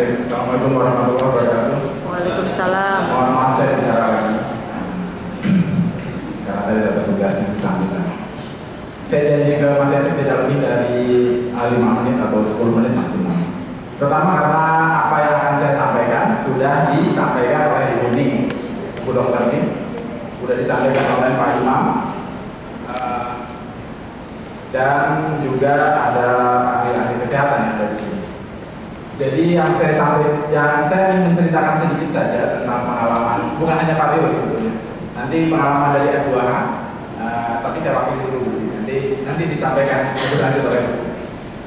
Assalamualaikum warahmatullahi wabarakatuh. Waalaikumsalam. Mohon maaf saya bicara lagi. Karena tadi dapat tugasnya disambungkan. Saya janji ke Mas Erik tidak lebih dari 5 menit atau 10 menit maksimal. Pertama karena apa yang akan saya sampaikan sudah disampaikan oleh Ibu Ning, Bu Dokter Ning, sudah disampaikan oleh Pak Imam, dan juga ada ahli-ahli kesehatan yang ada di sini. Jadi yang saya ingin menceritakan sedikit saja tentang pengalaman, bukan hanya Pak Dewa sebetulnya. Nanti pengalaman dari F2H, tapi saya wakili dulu di sini. Nanti disampaikan lebih lanjut oleh.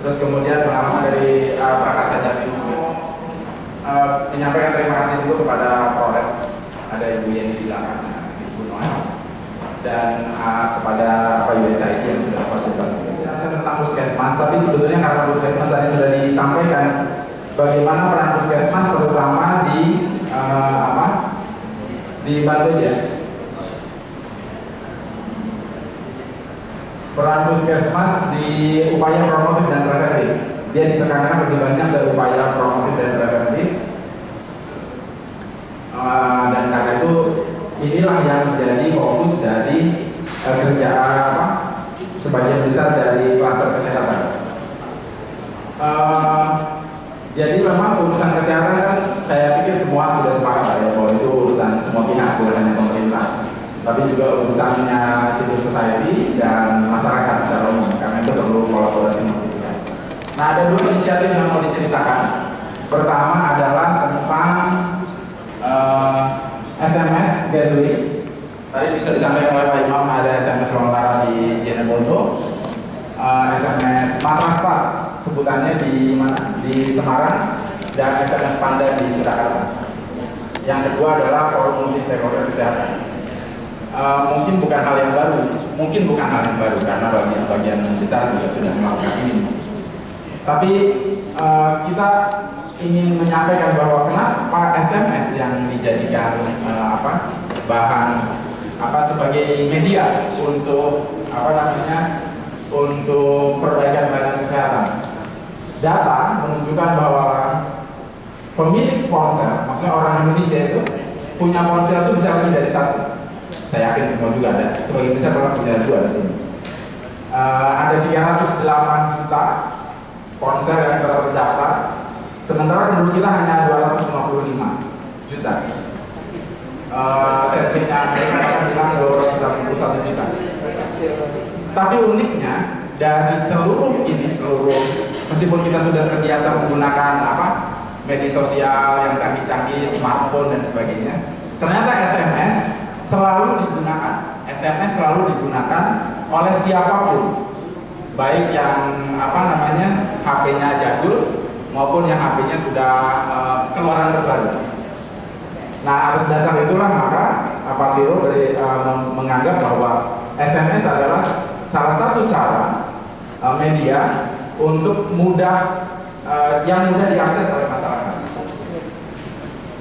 Terus kemudian pengalaman dari Prakarsa Jatim juga. Menyampaikan terima kasih dulu kepada Proret, ada Ibu Yeni di belakang, Ibu Noel, dan kepada USAID yang sudah fasilitasi. Tentang puskesmas, tapi sebetulnya karena puskesmas tadi sudah disampaikan bagaimana peran puskesmas terutama di Bantu ya. Peran puskesmas di upaya promotif dan preventif. Dia ditekankan lebih banyak dari upaya promotif dan preventif. Dan karena itu inilah yang menjadi fokus dari kerjaan sebagian besar dari klaster kesehatan. Jadi memang urusan kesehatan kan saya pikir semua sudah sepakat ya bahwa itu urusan semua pihak, bukan hanya pemerintah, tapi juga urusannya civil society dan masyarakat secara umum. Karena itu perlu kolaborasi maksimal. Nah, ada 2 inisiatif yang mau diceritakan. Pertama adalah tentang SMS gateway. Tadi bisa disampaikan oleh Pak Imam, ada SMS lontar di Jeneponto, SMS Matras Fast sebutannya di mana? Di Semarang, dan SMS Panda di Surakarta. Yang kedua adalah forum multi stakeholder kesehatan. Mungkin bukan hal yang baru, karena bagi sebagian besar juga sudah melakukan ini. Tapi kita ingin menyampaikan bahwa kenapa SMS yang dijadikan bahan sebagai media untuk untuk perbaikan pelayanan kesehatan. Data menunjukkan bahwa pemilik ponsel, maksudnya orang Indonesia itu punya ponsel itu bisa lebih dari 1. Saya yakin semua juga ada, sebagian besar orang punya 2 di sini. Ada 308 juta ponsel yang terdaftar, sementara penduduk kita hanya 255 juta. Servisnya mereka akan bilang 281 juta. Tapi uniknya dari seluruh meskipun kita sudah terbiasa menggunakan media sosial yang canggih-canggih, smartphone dan sebagainya, ternyata SMS selalu digunakan oleh siapapun, baik yang HP-nya jadul maupun yang HP-nya sudah keluaran terbaru. Nah, atas dasar itulah maka Pak Tiro menganggap bahwa SMS adalah salah satu cara media untuk yang mudah diakses oleh masyarakat.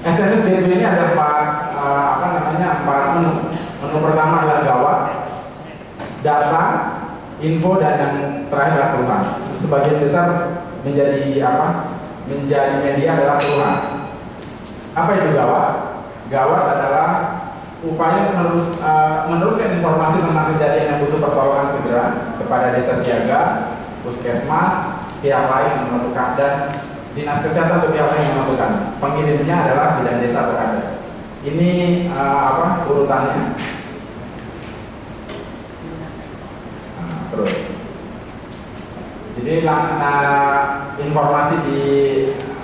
SMS gateway ini ada 4 menu. Menu pertama adalah gawat, data, info, dan yang terakhir adalah keluhan. Sebagian besar menjadi media adalah keluhan. Apa itu gawat? Gawat adalah upaya meneruskan informasi tentang kejadian yang butuh pertolongan segera kepada desa siaga, puskesmas, pihak lain yang menentukan, dan dinas kesehatan atau pihak lain yang menentukan. Pengirimnya adalah bidan desa atau kada. Ini urutannya. Terus. Jadi informasi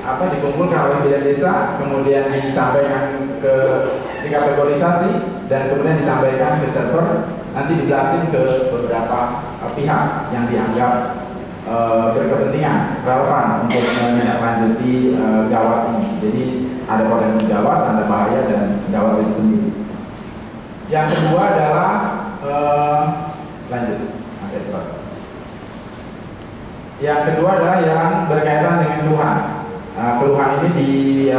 dikumpulkan oleh bidan desa, kemudian disampaikan dikategorisasi, dan kemudian disampaikan ke server, nanti diblasting ke beberapa pihak yang dianggap berkepentingan relevan untuk menindaklanjuti gawat ini. Jadi ada potensi gawat, ada bahaya, dan gawat itu sendiri. Yang kedua adalah Yang kedua adalah yang berkaitan dengan keluhan. Keluhan ini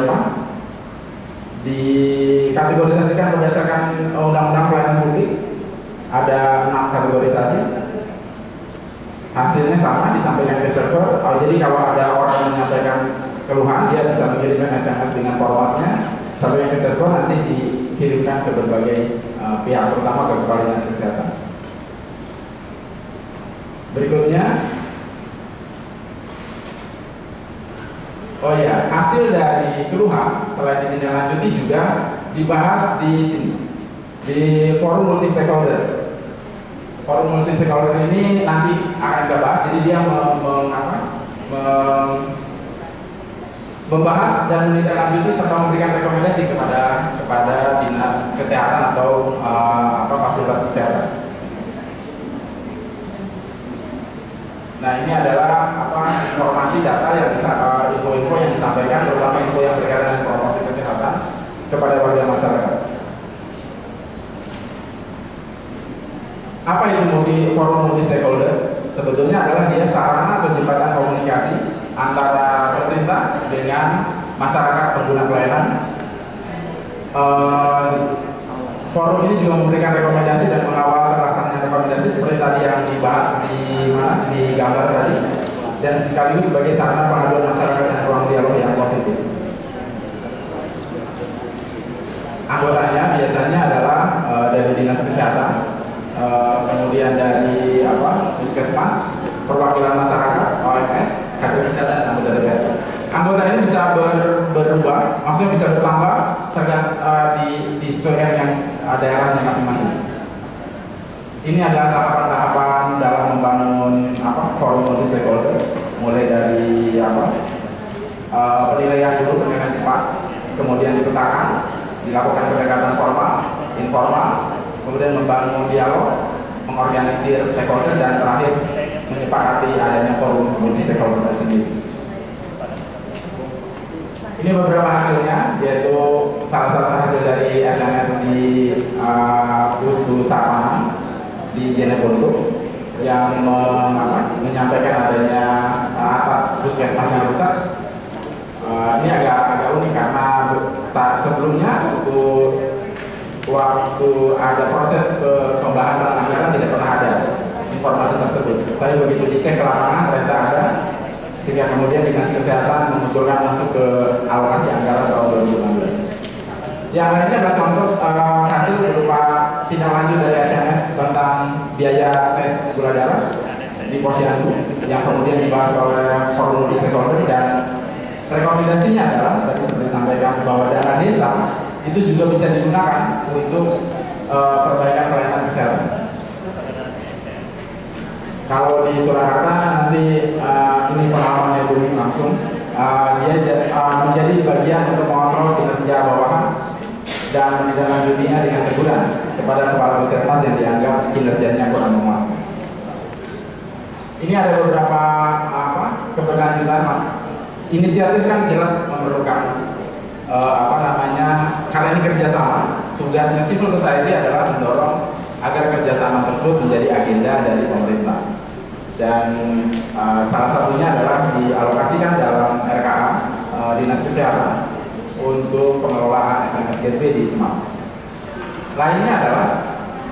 dikategorisasikan berdasarkan Undang-Undang Pelayanan Publik. Ada 6 kategorisasi. Hasilnya sama, disampaikan ke server. Jadi kalau ada orang menyampaikan keluhan, dia bisa mengirimkan SMS dengan formatnya sampai ke server, nanti dikirimkan ke berbagai pihak, terutama ke Kepala Dinas Kesehatan. Berikutnya, oh ya, hasil dari keluhan selain ditindaklanjuti juga dibahas di sini, di forum multi stakeholder. Forum multi stakeholder ini nanti akan kita bahas, jadi dia membahas dan menindaklanjuti serta memberikan rekomendasi kepada dinas kesehatan atau fasilitas kesehatan. Nah, ini adalah informasi data yang info-info yang disampaikan, terutama info yang berkaitan dengan promosi kesehatan kepada warga masyarakat. Apa itu forum multi stakeholder? Sebetulnya adalah dia sarana penjembatan komunikasi antara pemerintah dengan masyarakat pengguna pelayanan. Forum ini juga memberikan rekomendasi dan mengawal terlaksananya rekomendasi seperti tadi yang dibahas di gambar tadi, dan sekaligus sebagai sarana pengaduan masyarakat dan ruang dialog yang positif. Anggotanya biasanya adalah dari dinas kesehatan, kemudian dari puskesmas, perwakilan masyarakat, OMS, kader kesehatan, dan anggota DPR. Anggota ini bisa berubah, maksudnya bisa bertambah disesuaikan yang daerahnya masing-masing. Ini adalah tahapan-tahapan dalam membangun forum multi stakeholder, mulai dari penilaian dulu, penilaian cepat, kemudian dipetakan, dilakukan pendekatan formal, informal, kemudian membangun dialog, mengorganisir stakeholder, dan terakhir menyepakati adanya forum multi stakeholder tersendiri. Ini beberapa hasilnya, yaitu salah satu hasil dari SMS di Pusdu Sarmana di Jeneponto yang menyampaikan adanya atap puskesmas yang rusak. Ini agak unik karena sebelumnya waktu ada proses pembahasan anggaran tidak pernah ada informasi tersebut. Tapi begitu dicek ke lapangan ternyata ada, sehingga kemudian Dinas Kesehatan mengusulkan masuk ke alokasi anggaran tahun 2016. Yang lainnya adalah contoh hasil berupa tindak lanjut dari SMS tentang biaya tes gula darah di Posyandu yang kemudian dibahas oleh forum multi stakeholder, dan rekomendasinya adalah tadi seperti disampaikan bahwa dana desa itu juga bisa digunakan untuk perbaikan pelayanan kesehatan. Kalau di Surakarta nanti ini pengalaman yang langsung, dia menjadi bagian untuk mengontrol kinerja bawahan dan menindaklanjutinya dengan teguran kepada kepala puskesmas yang dianggap kinerjanya kurang memuaskan. Ini ada beberapa keberlanjutan, Mas. Inisiatif kan jelas memerlukan karena ini kerjasama. Tugasnya civil society adalah mendorong agar kerjasama tersebut menjadi agenda dari pemerintah. Dan salah satunya adalah dialokasikan dalam RKA Dinas Kesehatan untuk pengelolaan SMS Gateway di Semarang. Lainnya adalah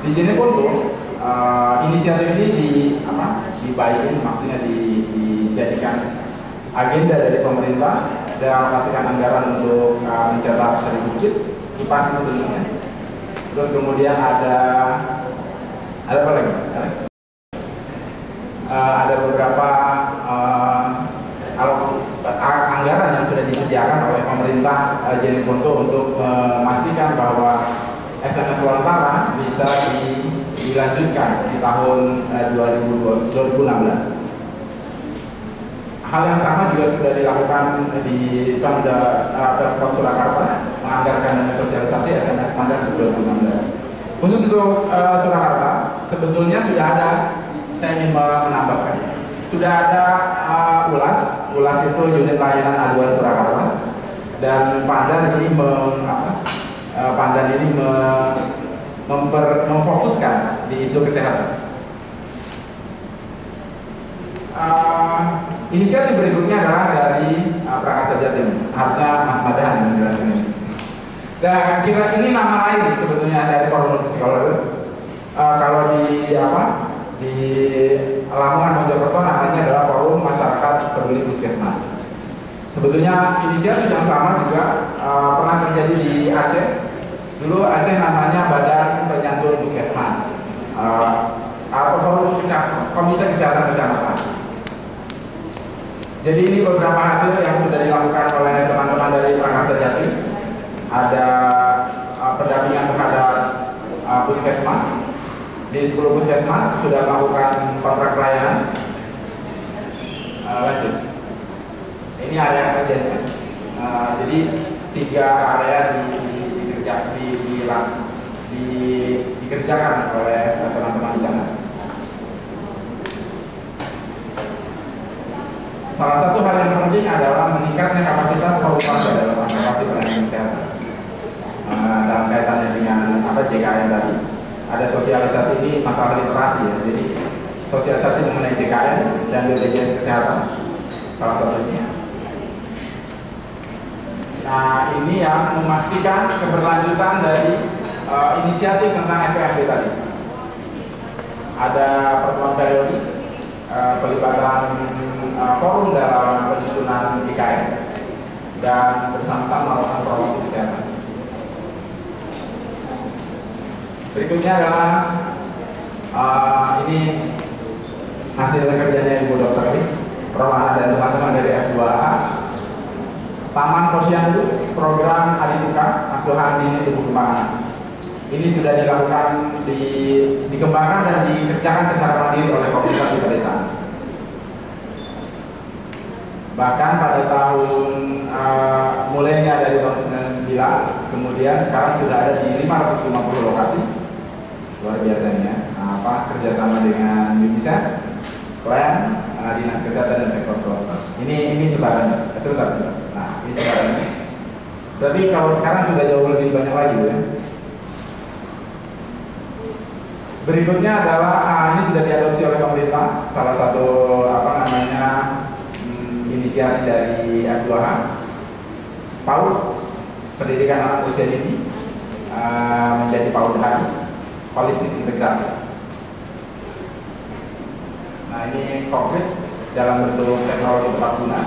di Jeneponto, inisiatif ini dibaikin, maksudnya dijadikan agenda dari pemerintah, dan alokasikan anggaran untuk mencetak 1000 kit kipas itu bentuknya. Terus kemudian ada apa lagi? Ada beberapa anggaran yang sudah disediakan oleh pemerintah Jeneponto untuk memastikan bahwa SMS Lontara bisa dilanjutkan di tahun 2016. Hal yang sama juga sudah dilakukan di Pemkot Surakarta, menganggarkan dana sosialisasi SMS standar 2016. Khusus untuk Surakarta, sebetulnya sudah ada, saya ingin menambahkan, sudah ada ULAS itu unit layanan aduan Surakarta, dan Pandan ini memfokuskan di isu kesehatan. Inisiatif berikutnya adalah dari Prakasa Jatim. Harusnya Mas Madahan yang menjelaskan ini. Dan kira ini nama lain sebetulnya dari forum multi stakeholder. Kalau di Lamongan Mojokerto namanya adalah Forum Masyarakat Peduli Puskesmas. Sebetulnya inisiatif yang sama juga pernah terjadi di Aceh. Dulu Aceh namanya Badan Penyantun Puskesmas atau Forum Komite Kesehatan Kecamatan. Jadi ini beberapa hasil yang sudah dilakukan oleh teman-teman dari Prakarsa Jatim. Ada pendampingan terhadap puskesmas. Di 10 puskesmas sudah melakukan kontrak pelayanan. Lanjut. Ini area kerjanya. Jadi 3 area dikerjakan oleh teman-teman di sana. Salah satu hal yang penting adalah meningkatnya kapasitas forum warga dalam antisipasi penanganan kesehatan. Dalam kaitannya dengan JKN tadi, ada sosialisasi ini masalah literasi ya. Jadi sosialisasi mengenai JKN dan BPJS kesehatan salah satunya. Nah, ini yang memastikan keberlanjutan dari inisiatif tentang FPMP tadi. Ada pertemuan periode, pelibatan forum dalam penyusunan IKN dan bersama-sama melakukan promosi kesehatan. Berikutnya adalah ini hasil kerjanya Ibu Dr. Riz, Romana dan teman-teman dari F2A. Taman Posyandu, program Adibuka, asuhan dini tumbuh kembang anak. Ini sudah dilakukan, dikembangkan dan dikerjakan secara mandiri oleh komunitas di pedesaan. Bahkan pada tahun mulainya dari tahun 99, kemudian sekarang sudah ada di 550 lokasi. Luar biasanya. Kerjasama dengan UNICEF, Plan, Dinas Kesehatan dan sektor swasta. Ini sebarannya. Sebentar. Nah, ini sebarannya. Berarti kalau sekarang sudah jauh lebih banyak lagi, Bu ya. Berikutnya adalah ini sudah diadopsi oleh pemerintah. Salah satu inisiasi dari F2H, PAUD, pendidikan anak usia dini menjadi PAUD HI, holistik integrasi. Nah, ini konkret dalam bentuk teknologi tepat guna,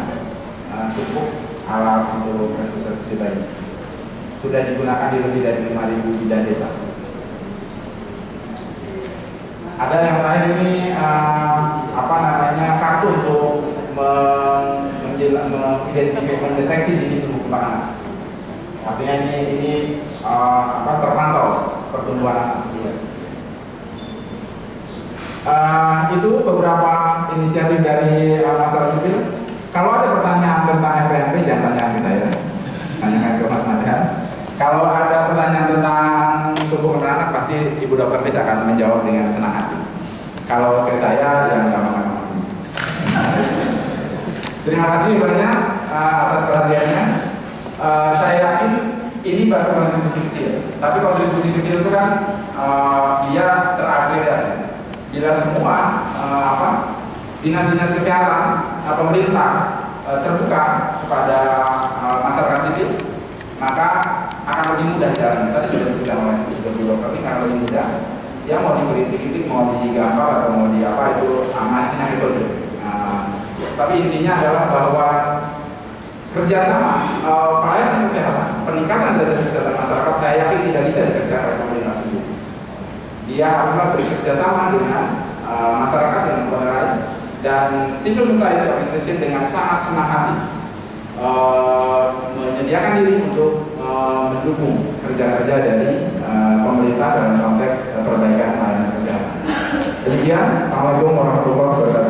cukup alat untuk resusitasi bayi. Sudah digunakan di lebih dari 5.000 bidan desa. Ada yang terakhir ini kartu untuk mendeteksi dini tumbuh kembang anak. Artinya ini terpantau pertumbuhan anak. Itu beberapa inisiatif dari masyarakat sipil. Kalau ada pertanyaan tentang FPMP, jangan tanya ke saya, tanyakan ke Mas Madhan. Kalau ada pertanyaan tentang tumbuh kembang anak, pasti Ibu Dr. Riz akan menjawab dengan senang hati. Kalau ke saya, jangan gampang-gampang. Terima kasih banyak atas perhatiannya. Saya yakin ini baru kontribusi kecil, tapi kontribusi kecil itu kan dia teragregat. Bila semua dinas-dinas kesehatan pemerintah terbuka kepada masyarakat sipil, maka akan lebih mudah jalan. Tadi sudah disebutkan oleh Bu Dokter, ini akan lebih mudah. Dia mau dikritik-kritik, mau digambar atau mau di itu amannya metode. Tapi intinya adalah bahwa kerjasama pelayanan kesehatan, peningkatan derajat kesehatan masyarakat, saya yakin tidak bisa dikerjakan oleh pemerintah sendiri. Dia haruslah bekerja sama dengan masyarakat yang lain dan civil society organization dengan sangat senang hati menyediakan diri untuk mendukung kerja-kerja dari pemerintah dalam konteks perbaikan layanan kesehatan. Demikian, assalamualaikum warahmatullahi wabarakatuh.